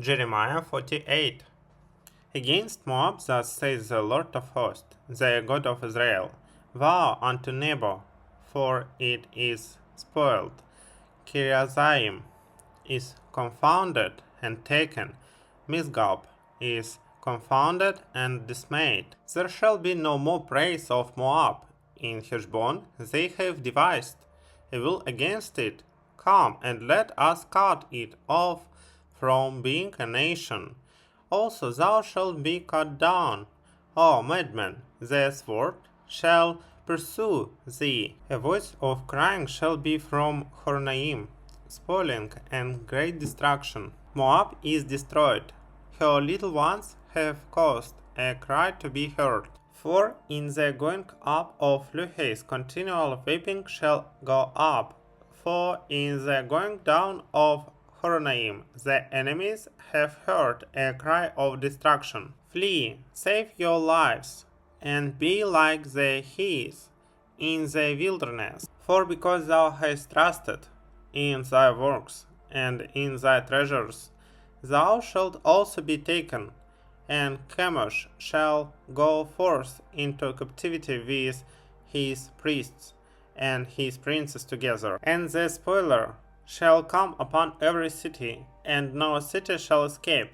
Jeremiah 48. Against Moab thus says the Lord of hosts, the God of Israel, Woe unto Nebo, for it is spoiled. Kiriathaim is confounded and taken. Misgab is confounded and dismayed. There shall be no more praise of Moab. In Heshbon they have devised evil against it. Come and let us cut it off from being a nation. Also thou shalt be cut down, O madman, the sword shall pursue thee. A voice of crying shall be from Horonaim, spoiling and great destruction. Moab is destroyed. Her little ones have caused a cry to be heard. For in the going up of Luhis continual weeping shall go up. For in the going down of Horonaim the enemies have heard a cry of destruction. Flee, save your lives, and be like the heaths in the wilderness. For because thou hast trusted in thy works and in thy treasures, thou shalt also be taken, and Chemosh shall go forth into captivity with his priests and his princes together. And the spoiler shall come upon every city, and no city shall escape.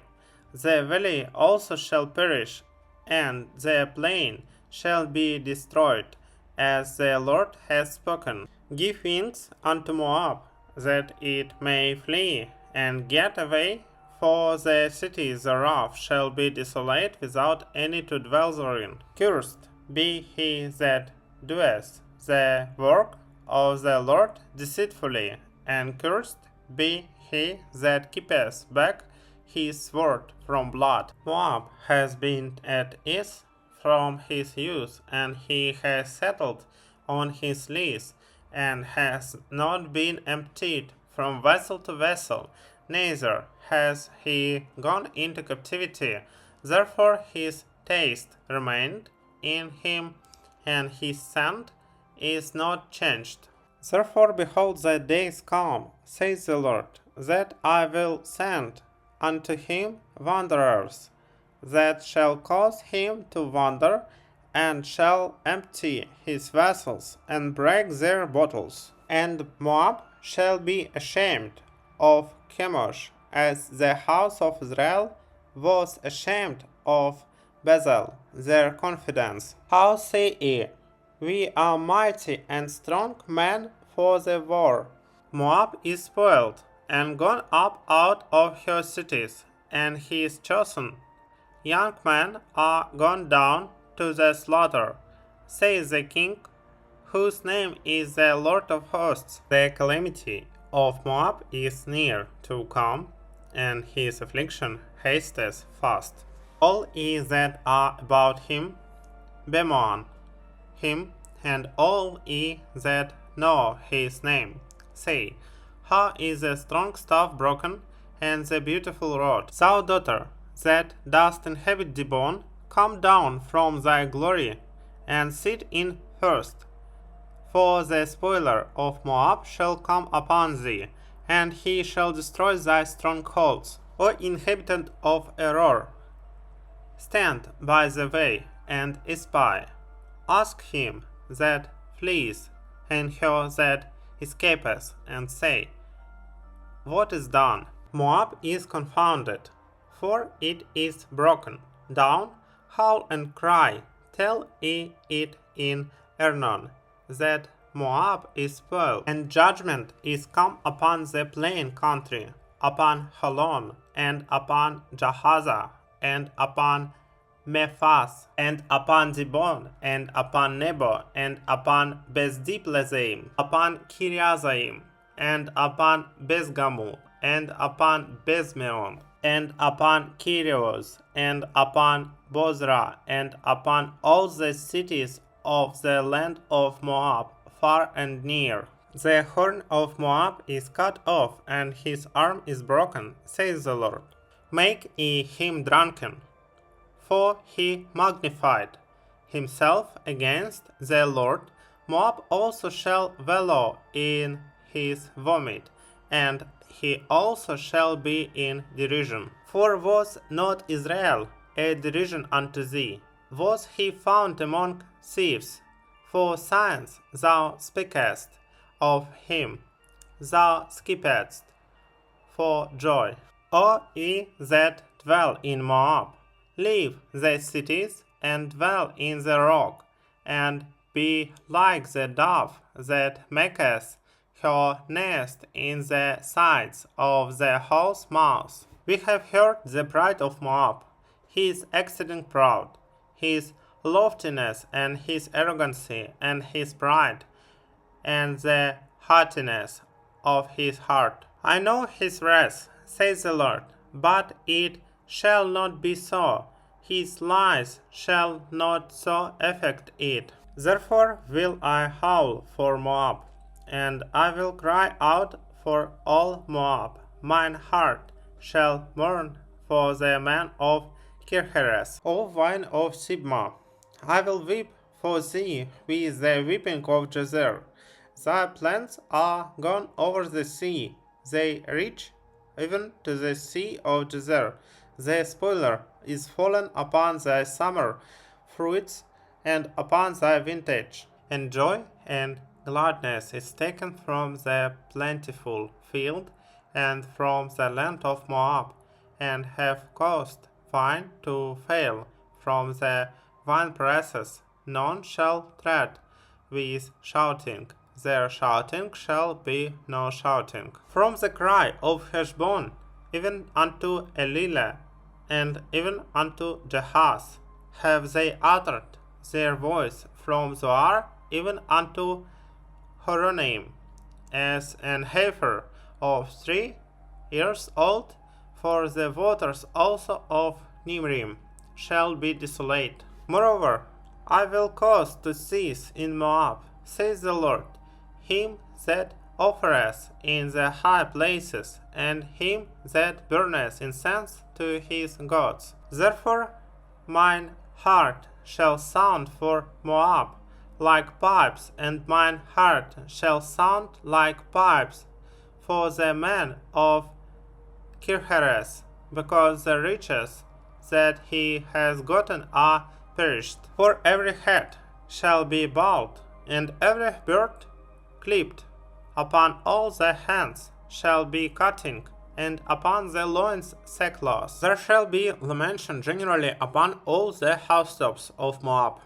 The valley also shall perish, and the plain shall be destroyed, as the Lord hath spoken. Give wings unto Moab, that it may flee and get away, for the city thereof shall be desolate without any to dwell therein. Cursed be he that doeth the work of the Lord deceitfully, and cursed be he that keepeth back his sword from blood. Moab has been at ease from his youth, and he has settled on his lease, and has not been emptied from vessel to vessel, neither has he gone into captivity. Therefore his taste remained in him, and his scent is not changed. Therefore behold, the days come, says the Lord, that I will send unto him wanderers, that shall cause him to wander, and shall empty his vessels, and break their bottles. And Moab shall be ashamed of Chemosh, as the house of Israel was ashamed of Bethel, their confidence. How say ye, we are mighty and strong men for the war? Moab is spoiled, and gone up out of her cities, and his chosen young men are gone down to the slaughter, says the King, whose name is the Lord of hosts. The calamity of Moab is near to come, and his affliction hasteth fast. All ye that are about him bemoan him, and all ye that know his name say, How is the strong staff broken, and the beautiful rod? Thou daughter, that dost inhabit Dibon, come down from thy glory, and sit in first. For the spoiler of Moab shall come upon thee, and he shall destroy thy strongholds. O inhabitant of Eror, stand by the way, and espy. Ask him that flees, and her that escapeth, and say, What is done? Moab is confounded, for it is broken down. Howl and cry, tell ye it in Arnon, that Moab is spoiled, and judgment is come upon the plain country, upon Holon, and upon Jahaza, and upon Mephas, and upon Dibon, and upon Nebo, and upon Bezdiplazaim, upon Kiriathaim, and upon Bezgamu, and upon Bezmeon, and upon Kirios, and upon Bozrah, and upon all the cities of the land of Moab, far and near. The horn of Moab is cut off, and his arm is broken, says the Lord. Make ye him drunken, for he magnified himself against the Lord. Moab also shall wallow in his vomit, and he also shall be in derision. For was not Israel a derision unto thee? Was he found among thieves? For signs thou speakest of him, thou skippedst for joy. O ye that dwell in Moab, leave the cities and dwell in the rock, and be like the dove that maketh her nest in the sides of the house mouth. We have heard the pride of Moab. He is exceeding proud, his loftiness and his arrogancy and his pride, and the haughtiness of his heart. I know his wrath, says the Lord, but it shall not be so. His lies shall not so affect it. Therefore will I howl for Moab, and I will cry out for all Moab. Mine heart shall mourn for the man of Kirheres, O vine of Sibmah. I will weep for thee with the weeping of Jazer. Thy plants are gone over the sea, they reach even to the sea of Jazer. The spoiler is fallen upon thy summer fruits and upon thy vintage, and joy and gladness is taken from the plentiful field and from the land of Moab, and have caused wine to fail from the winepresses. None shall tread with shouting, their shouting shall be no shouting. From the cry of Heshbon, even unto Elilah, and even unto Jahaz, have they uttered their voice from Zoar, even unto Horonaim, as an heifer of 3 years old, for the waters also of Nimrim shall be desolate. Moreover, I will cause to cease in Moab, says the Lord, him that offereth in the high places, and him that burneth incense to his gods. Therefore mine heart shall sound for Moab like pipes, and mine heart shall sound like pipes for the man of Kirheres, because the riches that he has gotten are perished. For every head shall be bowed, and every bird clipped. Upon all the hands shall be cutting, and upon the loins sackcloth. There shall be lamentation generally upon all the housetops of Moab,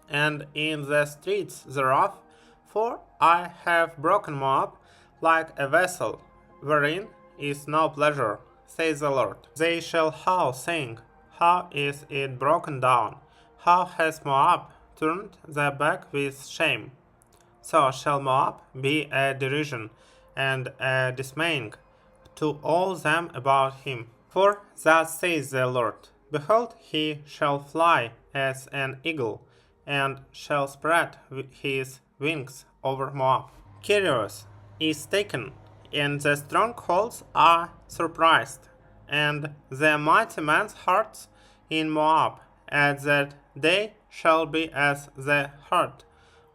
and in the streets thereof, for I have broken Moab like a vessel, wherein is no pleasure, says the Lord. They shall howl, saying, how is it broken down? How has Moab turned their back with shame? So shall Moab be a derision and a dismaying to all them about him. For thus says the Lord, behold, he shall fly as an eagle, and shall spread his wings over Moab. Kirios is taken, and the strongholds are surprised, and the mighty men's hearts in Moab at that day shall be as the heart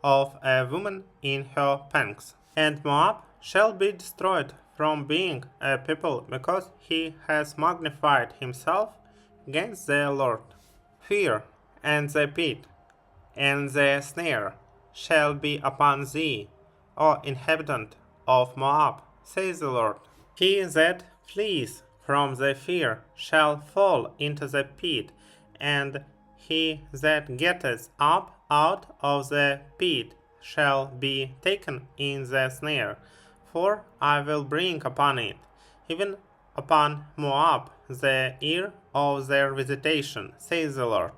of a woman in her pangs. And Moab shall be destroyed from being a people, because he has magnified himself against the Lord. Fear and the pit and the snare shall be upon thee, O inhabitant of Moab, says the Lord. He that flees from the fear shall fall into the pit, and he that getteth up out of the pit shall be taken in the snare. For I will bring upon it, even upon Moab, the year of their visitation, says the Lord.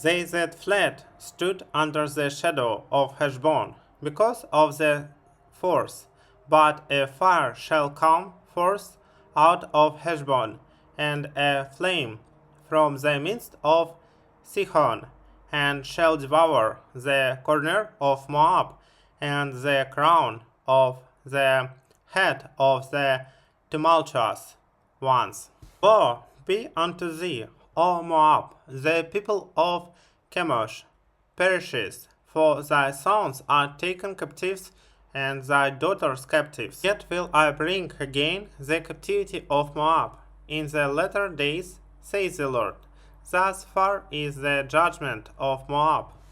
They that fled stood under the shadow of Heshbon, because of the force. But a fire shall come forth out of Heshbon, and a flame from the midst of Sihon, and shall devour the corner of Moab, and the crown of the head of the tumultuous ones. Woe be unto thee, O Moab, the people of Chemosh perishes, for thy sons are taken captives, and thy daughters captives. Yet will I bring again the captivity of Moab, in the latter days, says the Lord. Thus far is the judgment of Moab.